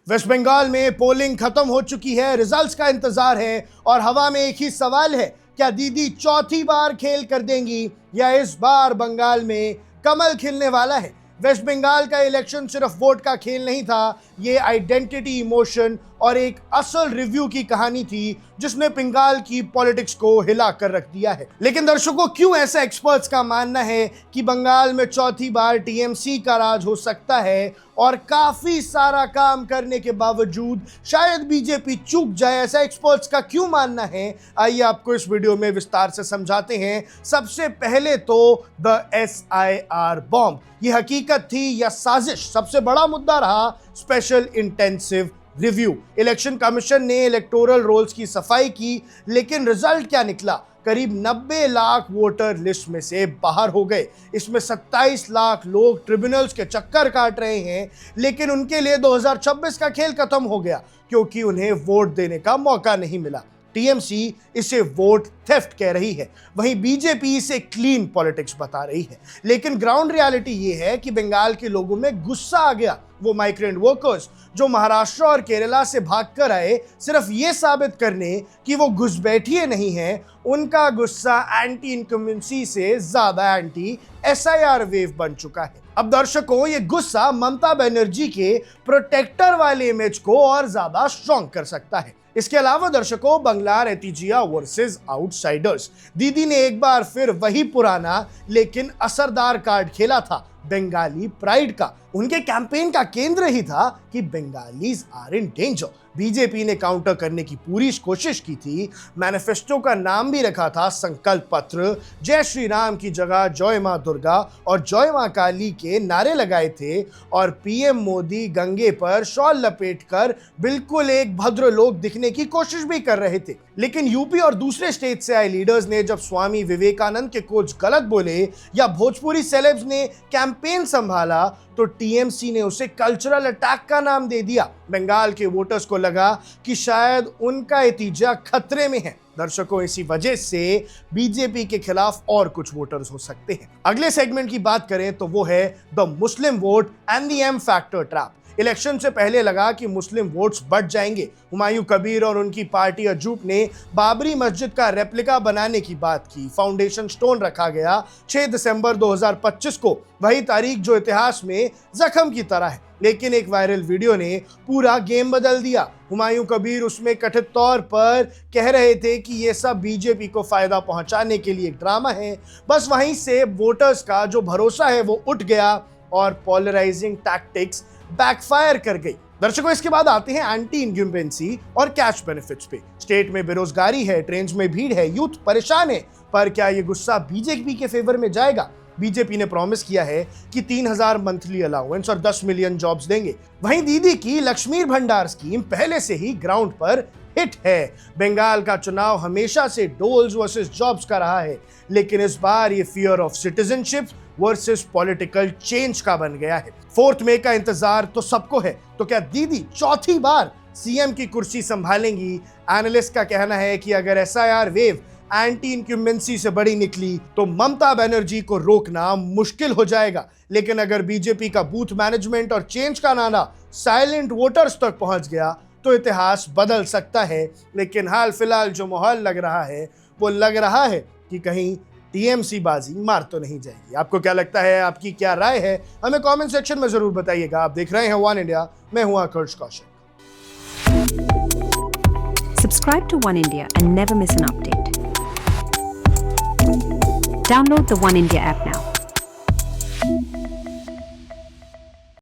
Waste Bengal में polling खत्म हो चुकी है, रिजल्ट्स का इंतजार है और हवा में एक ही सवाल है, क्या दीदी चौथी बार खेल कर देंगी या इस बार बंगाल में कमल खिलने वाला है। वेस्ट बंगाल का इलेक्शन सिर्फ वोट का खेल नहीं था, ये आइडेंटिटी, इमोशन और एक असल रिव्यू की कहानी थी जिसने बंगाल की पॉलिटिक्स को हिला कर रख दिया है। लेकिन दर्शकों, क्यों ऐसा एक्सपर्ट्स का मानना है कि बंगाल में चौथी बार टीएमसी का राज हो सकता है और काफी सारा काम करने के बावजूद शायद बीजेपी चूक जाए, ऐसा एक्सपर्ट्स का क्यों मानना है, आइए आपको इस वीडियो में विस्तार से समझाते हैं। सबसे पहले तो द SIR बॉम्ब, ये हकीकत थी या साजिश? सबसे बड़ा मुद्दा रहा special intensive review. Election commission ने इलेक्टोरल रोल्स की सफाई की, लेकिन रिजल्ट क्या निकला? करीब 90 लाख वोटर लिस्ट में से बाहर हो गए। इसमें 27 लाख लोग ट्रिब्यूनल्स के चक्कर काट रहे हैं, लेकिन उनके लिए 2026 का खेल खत्म हो गया क्योंकि उन्हें वोट देने का मौका नहीं मिला। टीएमसी इसे वोट थेफ्ट कह रही है, वहीं बीजेपी इसे क्लीन पॉलिटिक्स बता रही है। लेकिन ग्राउंड रियलिटी ये है कि बंगाल के लोगों में गुस्सा आ गया। वो माइग्रेंट वर्कर्स जो महाराष्ट्र और केरला से भागकर आए सिर्फ ये साबित करने कि वो घुसपैठिए नहीं हैं, उनका गुस्सा एंटी इनकम्बेंसी से ज्यादा एंटी SIR वेव बन चुका है। अब दर्शकों, ये गुस्सा ममता बनर्जी के प्रोटेक्टर वाले इमेज को और ज्यादा स्ट्रॉन्ग कर सकता है। इसके अलावा दर्शकों, बंगलार एतिजिया वर्सेस आउटसाइडर्स, दीदी ने एक बार फिर वही पुराना लेकिन असरदार कार्ड खेला था, बंगाली प्राइड का। उनके कैंपेन का केंद्र ही था कि Bengalis are in danger. BJP ने काउंटर करने की पूरी कोशिश की थी। मैनिफेस्टो का नाम भी रखा था संकल्प पत्र। जय श्री राम की जगह जय मां दुर्गा और जय मां काली के नारे लगाए थे और पीएम मोदी गंगे पर शॉल लपेटकर बिल्कुल एक भद्र लोग दिखने की कोशिश भी कर रहे थे। लेकिन यूपी और दूसरे स्टेट से आए लीडर्स ने जब स्वामी विवेकानंद के कोच गलत बोले या भोजपुरी सेलेब्स ने कैंपेन संभाला तो टीएमसी ने उसे कल्चरल अटैक का नाम दे दिया। बंगाल के वोटर्स को लगा कि शायद उनका नतीजा खतरे में है। दर्शकों, इसी वजह से बीजेपी के खिलाफ और कुछ वोटर्स हो सकते हैं। अगले सेगमेंट की बात करें तो वो है the Muslim vote and the M factor trap. Election से पहले लगा कि मुस्लिम वोट्स बढ़ जाएंगे। हुमायूं कबीर और उनकी पार्टी अजूब ने बाबरी मस्जिद का रेप्लिका बनाने की बात की। फाउंडेशन स्टोन रखा गया 6 दिसंबर 2025 को, वही तारीख जो इतिहास में जख्म की तरह है। लेकिन एक वायरल वीडियो ने पूरा गेम बदल दिया। हुमायूं कबीर उसमें कथित तौर पर कह रहे थे कि ये सब बीजेपी को फायदा पहुंचाने के लिए एक ड्रामा है। बस वहीं से वोटर्स का जो भरोसा है वो उठ गया और पोलराइजिंग टैक्टिक्स बैकफायर कर गई। दर्शकों, इसके बाद आते हैं एंटी इनकम्बेंसी और कैश बेनिफिट्स पे। स्टेट में बेरोजगारी है, ट्रेन्स में भीड़ है, यूथ परेशान है, पर क्या ये गुस्सा बीजेपी के फेवर में जाएगा? बीजेपी ने प्रॉमिस किया है कि 3000 मंथली अलाउंस और 10 मिलियन जॉब्स देंगे। वहीं दीदी की लक्ष्मी भंडार स्कीम पहले से ही ग्राउंड पर हिट है। बंगाल का चुनाव हमेशा से डोल्स वर्सेस जॉब्स का रहा है, लेकिन इस बार ये fear of citizenship versus political change का बन गया है। 4 मई का इंतजार तो सबको है, तो क्या दीदी चौथी बार सीएम की कुर्सी संभालेंगी? एनालिस्ट का कहना है कि अगर SIR वेव एंटी इनकम्बेंसी से बड़ी निकली तो ममता बनर्जी को रोकना मुश्किल हो जाएगा। लेकिन अगर बीजेपी का बूथ मैनेजमेंट और चेंज का नारा साइलेंट वोटर्स तक पहुंच गया तो इतिहास बदल सकता है। लेकिन हाल फिलहाल जो माहौल लग रहा है वो लग रहा है कि कहीं टीएमसी बाजी मार तो नहीं जाएगी। आपको क्या लगता है? आपकी क्या राय है? हमें कमेंट सेक्शन में जरूर बताइएगा। आप देख रहे हैं वन इंडिया, मैं हूं आकर्ष Kaushik. Subscribe to One India and never miss an update. Download the One India app now.